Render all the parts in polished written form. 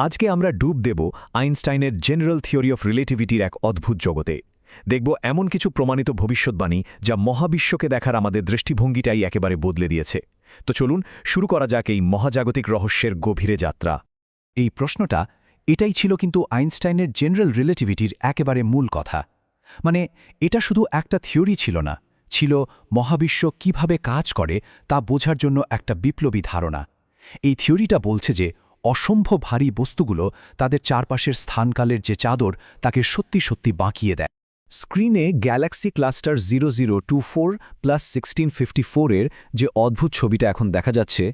আজকে আমরা ডুব দেব আইনস্টাইনের জেনারেল থিওরি অফ রিলেটিভিটির এক অদ্ভুত জগতে। দেখব এমন কিছু প্রমাণিত ভবিষ্যৎবাণী যা মহাবিশ্বকে দেখার আমাদের দৃষ্টিভঙ্গিটাই একেবারে বদলে দিয়েছে। তো চলুন শুরু করা যাক এই মহাজাগতিক রহস্যের গভীরে যাত্রা। এই প্রশ্নটা এটাই ছিল কিন্তু আইনস্টাইনের জেনারেল রিলেটিভিটির একেবারে মূল কথা। মানে এটা শুধু একটা থিওরি ছিল না, ছিল মহাবিশ্ব কিভাবে কাজ করে তা বোঝার জন্য একটা বিপ্লবী ধারণা। এই থিওরিটা বলছে যে অসম্ভব ভারী বস্তুগুলো তাদের চারপাশের স্থানকালের যে চাদর তাকে সত্যি সত্যি বাঁকিয়ে দেয়। স্ক্রিনে গ্যালাক্সি ক্লাস্টার 0024+1654-এর যে অদ্ভুত ছবিটা এখন দেখা যাচ্ছে,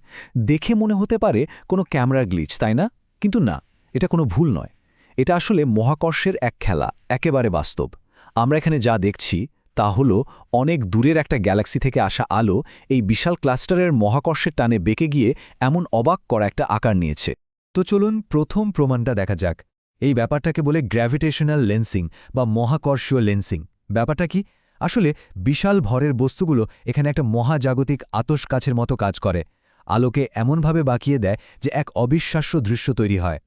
দেখে মনে হতে পারে কোনো ক্যামেরার গ্লিচ, তাই না? কিন্তু না, এটা কোনো ভুল নয়। এটা আসলে মহাকর্ষের এক খেলা, একেবারে বাস্তব। আমরা এখানে যা দেখছি তা হলো অনেক দূরের একটা গ্যালাক্সি থেকে আসা আলো এই বিশাল ক্লাস্টারের মহাকর্ষের টানে বেঁকে গিয়ে এমন অবাক করা একটা আকার নিয়েছে। তো চলুন প্রথম প্রমাণটা দেখা যাক। এই ব্যাপারটাকে বলে গ্র্যাভিটেশনাল লেন্সিং বা মহাকর্ষীয় লেন্সিং। ব্যাপারটা কি? আসলে বিশাল ভরের বস্তুগুলো এখানে একটা মহাজাগতিক আতশকাছের মতো কাজ করে। আলোকে এমনভাবে বাঁকিয়ে দেয় যে এক অবিশ্বাস্য দৃশ্য তৈরি হয়।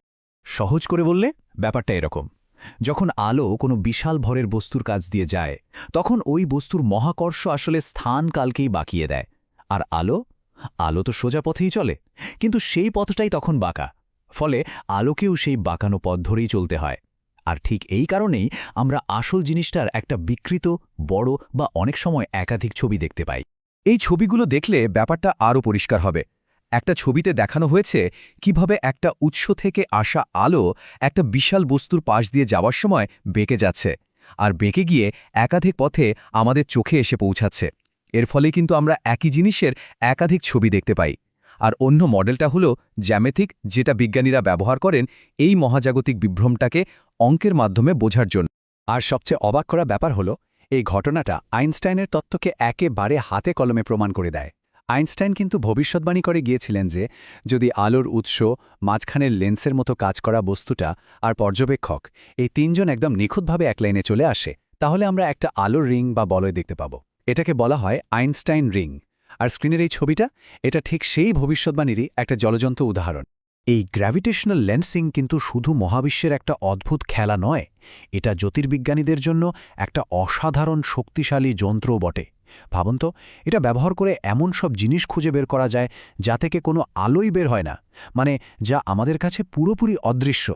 সহজ করে বললে ব্যাপারটা এরকম: যখন আলো কোনো বিশাল ভরের বস্তুর কাছ দিয়ে যায়, তখন ওই বস্তুর মহাকর্ষ আসলে স্থানকালকেই বাঁকিয়ে দেয়। আর আলো তো সোজা পথেই চলে, কিন্তু সেই পথটাই তখন বাঁকা। ফলে আলোকেও সেই বাঁকানো পথ ধরেই চলতে হয়। আর ঠিক এই কারণেই আমরা আসল জিনিসটার একটা বিকৃত, বড় বা অনেক সময় একাধিক ছবি দেখতে পাই। এই ছবিগুলো দেখলে ব্যাপারটা আরও পরিষ্কার হবে। একটা ছবিতে দেখানো হয়েছে কিভাবে একটা উৎস থেকে আসা আলো একটা বিশাল বস্তুর পাশ দিয়ে যাওয়ার সময় বেঁকে যাচ্ছে, আর বেঁকে গিয়ে একাধিক পথে আমাদের চোখে এসে পৌঁছাচ্ছে। এর ফলে কিন্তু আমরা একই জিনিসের একাধিক ছবি দেখতে পাই। আর অন্য মডেলটা হলো জ্যামিতিক, যেটা বিজ্ঞানীরা ব্যবহার করেন এই মহাজাগতিক বিভ্রমটাকে অঙ্কের মাধ্যমে বোঝার জন্য। আর সবচেয়ে অবাক করা ব্যাপার হলো এই ঘটনাটা আইনস্টাইনের তত্ত্বকে একেবারে হাতে কলমে প্রমাণ করে দেয়। আইনস্টাইন কিন্তু ভবিষ্যৎবাণী করে গিয়েছিলেন যে যদি আলোর উৎস, মাঝখানের লেন্সের মতো কাজ করা বস্তুটা আর পর্যবেক্ষক এই তিনজন একদম নিখুঁতভাবে এক লাইনে চলে আসে, তাহলে আমরা একটা আলোর রিং বা বলয় দেখতে পাব। এটাকে বলা হয় আইনস্টাইন রিং। আর স্ক্রিনের এই ছবিটা, এটা ঠিক সেই ভবিষ্যৎবাণীরই একটা জ্বলজ্বন্ত উদাহরণ। এই গ্র্যাভিটেশনাল লেন্সিং কিন্তু শুধু মহাবিশ্বের একটা অদ্ভুত খেলা নয়, এটা জ্যোতির্বিজ্ঞানীদের জন্য একটা অসাধারণ শক্তিশালী যন্ত্রও বটে। ভাবুন তো, এটা ব্যবহার করে এমন সব জিনিস খুঁজে বের করা যায় যা থেকে কোনো আলোই বের হয় না, মানে যা আমাদের কাছে পুরোপুরি অদৃশ্য।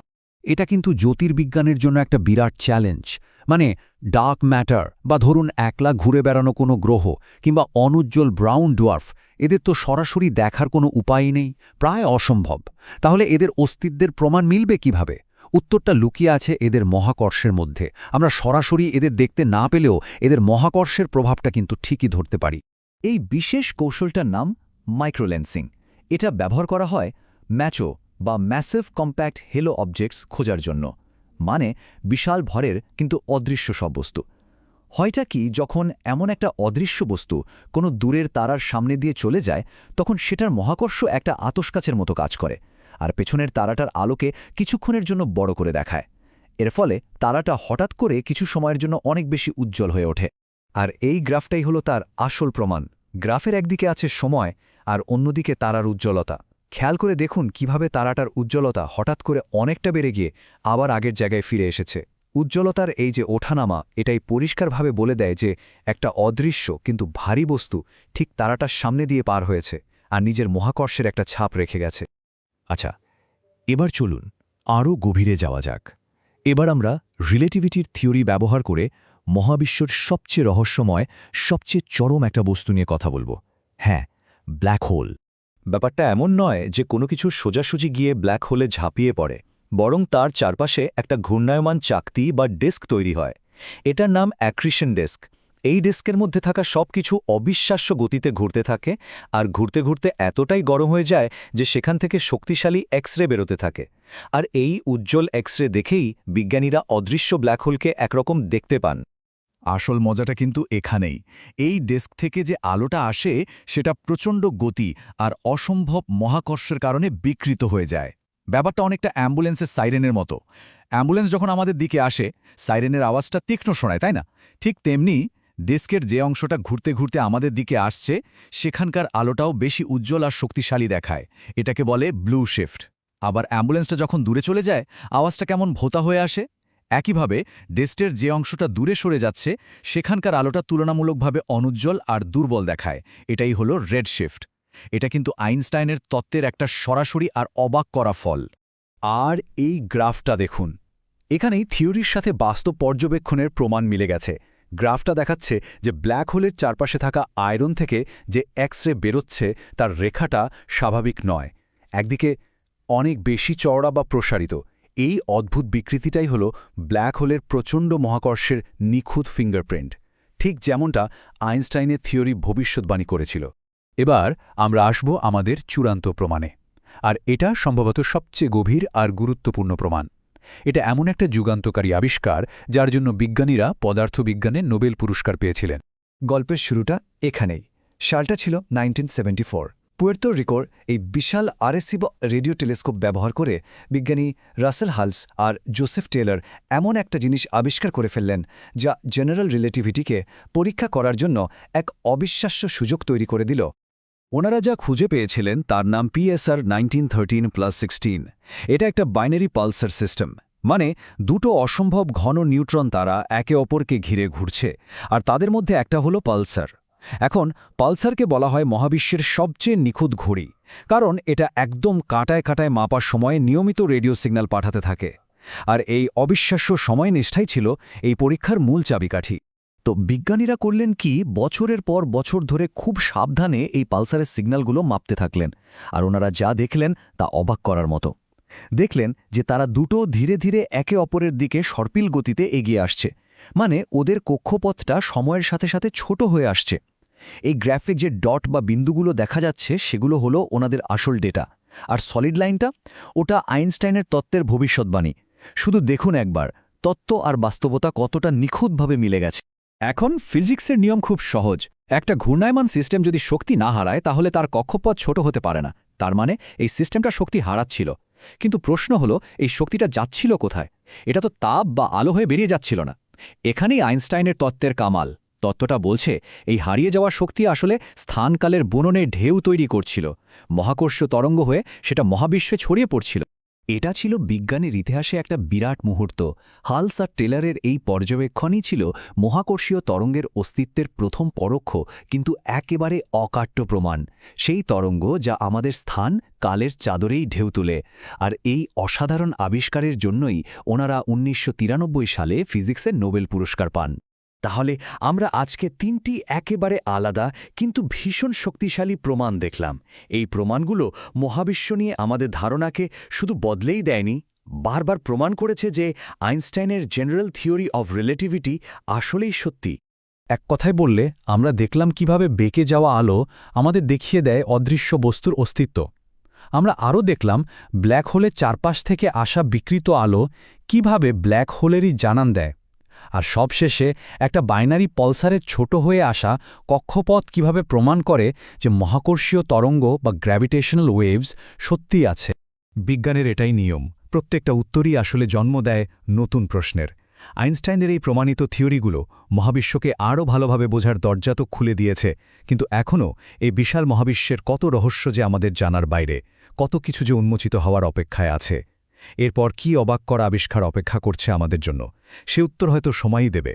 এটা কিন্তু জ্যোতির্বিজ্ঞানের জন্য একটা বিরাট চ্যালেঞ্জ। মানে ডার্ক ম্যাটার বা ধরুন একলা ঘুরে বেড়ানো কোনো গ্রহ কিংবা অনুজ্জ্বল ব্রাউন ডোয়ার্ফ, এদের তো সরাসরি দেখার কোনো উপায়ই নেই, প্রায় অসম্ভব। তাহলে এদের অস্তিত্বের প্রমাণ মিলবে কিভাবে? উত্তরটা লুকিয়ে আছে এদের মহাকর্ষের মধ্যে। আমরা সরাসরি এদের দেখতে না পেলেও এদের মহাকর্ষের প্রভাবটা কিন্তু ঠিকই ধরতে পারি। এই বিশেষ কৌশলটার নাম মাইক্রোলেন্সিং। এটা ব্যবহার করা হয় ম্যাচো বা ম্যাসিভ কম্প্যাক্ট হেলো অবজেক্টস খোঁজার জন্য, মানে বিশাল ভরের কিন্তু অদৃশ্য সব বস্তু। হয়টা কি, যখন এমন একটা অদৃশ্য বস্তু কোনো দূরের তারার সামনে দিয়ে চলে যায়, তখন সেটার মহাকর্ষ একটা আতশকাচের মতো কাজ করে, আর পেছনের তারাটার আলোকে কিছুক্ষণের জন্য বড় করে দেখায়। এর ফলে তারাটা হঠাৎ করে কিছু সময়ের জন্য অনেক বেশি উজ্জ্বল হয়ে ওঠে। আর এই গ্রাফটাই হলো তার আসল প্রমাণ। গ্রাফের একদিকে আছে সময় আর অন্যদিকে তারার উজ্জ্বলতা। খেয়াল করে দেখুন কিভাবে তারাটার উজ্জ্বলতা হঠাৎ করে অনেকটা বেড়ে গিয়ে আবার আগের জায়গায় ফিরে এসেছে। উজ্জ্বলতার এই যে ওঠানামা, এটাই পরিষ্কারভাবে বলে দেয় যে একটা অদৃশ্য কিন্তু ভারী বস্তু ঠিক তারাটার সামনে দিয়ে পার হয়েছে আর নিজের মহাকর্ষের একটা ছাপ রেখে গেছে। আচ্ছা, এবার চলুন আরও গভীরে যাওয়া যাক। এবার আমরা রিলেটিভিটির থিওরি ব্যবহার করে মহাবিশ্বর সবচেয়ে রহস্যময়, সবচেয়ে চরম একটা বস্তু নিয়ে কথা বলবো। হ্যাঁ, ব্ল্যাক হোল। ব্যাপারটা এমন নয় যে কোনো কিছু সোজাসুজি গিয়ে ব্ল্যাক হোলে ঝাঁপিয়ে পড়ে, বরং তার চারপাশে একটা ঘূর্ণায়মান চাকতি বা ডিস্ক তৈরি হয়। এটার নাম অ্যাক্রিশন ডিস্ক। এই ডিস্কের মধ্যে থাকা সব কিছু অবিশ্বাস্য গতিতে ঘুরতে থাকে, আর ঘুরতে ঘুরতে এতটাই গরম হয়ে যায় যে সেখান থেকে শক্তিশালী এক্স-রে বেরোতে থাকে। আর এই উজ্জ্বল এক্স-রে দেখেই বিজ্ঞানীরা অদৃশ্য ব্ল্যাক হোলকে একরকম দেখতে পান। আসল মজাটা কিন্তু এখানেই। এই ডিস্ক থেকে যে আলোটা আসে সেটা প্রচণ্ড গতি আর অসম্ভব মহাকর্ষের কারণে বিকৃত হয়ে যায়। ব্যাপারটা অনেকটা অ্যাম্বুলেন্সের সাইরেনের মতো। অ্যাম্বুলেন্স যখন আমাদের দিকে আসে, সাইরেনের আওয়াজটা তীক্ষ্ণ শোনায়, তাই না? ঠিক তেমনি ডিস্কের যে অংশটা ঘুরতে ঘুরতে আমাদের দিকে আসছে, সেখানকার আলোটাও বেশি উজ্জ্বল আর শক্তিশালী দেখায়। এটাকে বলে ব্লু শিফট। আবার অ্যাম্বুলেন্সটা যখন দূরে চলে যায় আওয়াজটা কেমন ভোঁতা হয়ে আসে। একইভাবে ডেস্টের যে অংশটা দূরে সরে যাচ্ছে সেখানকার আলোটা তুলনামূলকভাবে অনুজ্জ্বল আর দুর্বল দেখায়। এটাই হলো রেড শিফট। এটা কিন্তু আইনস্টাইনের তত্ত্বের একটা সরাসরি আর অবাক করা ফল। আর এই গ্রাফটা দেখুন, এখানেই থিওরির সাথে বাস্তব পর্যবেক্ষণের প্রমাণ মিলে গেছে। গ্রাফটা দেখাচ্ছে যে ব্ল্যাক হোলের চারপাশে থাকা আয়রন থেকে যে এক্স রে বেরোচ্ছে তার রেখাটা স্বাভাবিক নয়, একদিকে অনেক বেশি চওড়া বা প্রসারিত। এই অদ্ভুত বিকৃতিটাই হল ব্ল্যাক হোলের প্রচণ্ড মহাকর্ষের নিখুঁত ফিঙ্গারপ্রিন্ট, ঠিক যেমনটা আইনস্টাইনের থিওরি ভবিষ্যৎবাণী করেছিল। এবার আমরা আসব আমাদের চূড়ান্ত প্রমাণে, আর এটা সম্ভবত সবচেয়ে গভীর আর গুরুত্বপূর্ণ প্রমাণ। এটা এমন একটা যুগান্তকারী আবিষ্কার যার জন্য বিজ্ঞানীরা পদার্থবিজ্ঞানে নোবেল পুরস্কার পেয়েছিলেন। গল্পের শুরুটা এখানেই। সালটা ছিল 1974। পুয়ের্তো রিকোর এই বিশাল আরেসিবো রেডিও টেলিস্কোপ ব্যবহার করে বিজ্ঞানী রাসেল হালস আর জোসেফ টেলর এমন একটা জিনিস আবিষ্কার করে ফেললেন যা জেনারেল রিলেটিভিটিকে পরীক্ষা করার জন্য এক অবিশ্বাস্য সুযোগ তৈরি করে দিল। ওনারা যা খুঁজে পেয়েছিলেন তার নাম PSR 1913+16। এটা একটা বাইনারি পালসার সিস্টেম, মানে দুটো অসম্ভব ঘন নিউট্রন তারা একে অপরকে ঘিরে ঘুরছে, আর তাদের মধ্যে একটা হলো পালসার। এখন পালসারকে বলা হয় মহাবিশ্বের সবচেয়ে নিখুঁত ঘড়ি, কারণ এটা একদম কাঁটায় কাঁটায় মাপার সময়ে নিয়মিত রেডিও সিগন্যাল পাঠাতে থাকে। আর এই অবিশ্বাস্য সময়নিষ্ঠাই ছিল এই পরীক্ষার মূল চাবিকাঠি। তো বিজ্ঞানীরা করলেন কি, বছরের পর বছর ধরে খুব সাবধানে এই পালসারের সিগন্যালগুলো মাপতে থাকলেন। আর ওনারা যা দেখলেন তা অবাক করার মতো। দেখলেন যে তারা দুটো ধীরে ধীরে একে অপরের দিকে সর্পিল গতিতে এগিয়ে আসছে, মানে ওদের কক্ষপথটা সময়ের সাথে সাথে ছোট হয়ে আসছে। এই গ্রাফিক যে ডট বা বিন্দুগুলো দেখা যাচ্ছে সেগুলো হলো ওনাদের আসল ডেটা, আর সলিড লাইনটা ওটা আইনস্টাইনের তত্ত্বের ভবিষ্যৎবাণী। শুধু দেখুন একবার তত্ত্ব আর বাস্তবতা কতটা নিখুঁতভাবে মিলে গেছে। এখন ফিজিক্সের নিয়ম খুব সহজ। একটা ঘূর্ণায়মান সিস্টেম যদি শক্তি না হারায় তাহলে তার কক্ষপথ ছোট হতে পারে না। তার মানে এই সিস্টেমটা শক্তি হারাচ্ছিল। কিন্তু প্রশ্ন হলো, এই শক্তিটা যাচ্ছিল কোথায়? এটা তো তাপ বা আলো হয়ে বেরিয়ে যাচ্ছিল না। এখানেই আইনস্টাইনের তত্ত্বের কামাল। তত্ত্বটা বলছে এই হারিয়ে যাওয়া শক্তি আসলে স্থানকালের বুননে ঢেউ তৈরি করছিল, মহাকর্ষীয় তরঙ্গ হয়ে সেটা মহাবিশ্বে ছড়িয়ে পড়ছিল। এটা ছিল বিজ্ঞানের ইতিহাসে একটা বিরাট মুহূর্ত। হালস আর টেলরের এই পর্যবেক্ষণই ছিল মহাকর্ষীয় তরঙ্গের অস্তিত্বের প্রথম পরোক্ষ কিন্তু একেবারে অকাট্য প্রমাণ। সেই তরঙ্গ যা আমাদের স্থান কালের চাদরেই ঢেউ তুলে। আর এই অসাধারণ আবিষ্কারের জন্যই ওনারা 1993 সালে ফিজিক্সের নোবেল পুরস্কার পান। তাহলে আমরা আজকে তিনটি একেবারে আলাদা কিন্তু ভীষণ শক্তিশালী প্রমাণ দেখলাম। এই প্রমাণগুলো মহাবিশ্ব নিয়ে আমাদের ধারণাকে শুধু বদলেই দেয়নি, বারবার প্রমাণ করেছে যে আইনস্টাইনের জেনারেল থিওরি অফ রিলেটিভিটি আসলেই সত্যি। এক কথায় বললে আমরা দেখলাম কিভাবে বেঁকে যাওয়া আলো আমাদের দেখিয়ে দেয় অদৃশ্য বস্তুর অস্তিত্ব। আমরা আরও দেখলাম ব্ল্যাক হোলের চারপাশ থেকে আসা বিকৃত আলো কিভাবে ব্ল্যাক হোলেরই জানান দেয়। আর সবশেষে একটা বাইনারি পালসারের ছোট হয়ে আসা কক্ষপথ কিভাবে প্রমাণ করে যে মহাকর্ষীয় তরঙ্গ বা গ্র্যাভিটেশনাল ওয়েভস সত্যিই আছে। বিজ্ঞানের এটাই নিয়ম, প্রত্যেকটা উত্তরই আসলে জন্ম দেয় নতুন প্রশ্নের। আইনস্টাইনের এই প্রমাণিত থিওরিগুলো মহাবিশ্বকে আরও ভালোভাবে বোঝার দরজা তো খুলে দিয়েছে, কিন্তু এখনও এই বিশাল মহাবিশ্বের কত রহস্য যে আমাদের জানার বাইরে, কত কিছু যে উন্মোচিত হওয়ার অপেক্ষায় আছে। এরপর কি অবাক করা আবিষ্কার অপেক্ষা করছে আমাদের জন্য, সে উত্তর হয়তো সময়ই দেবে।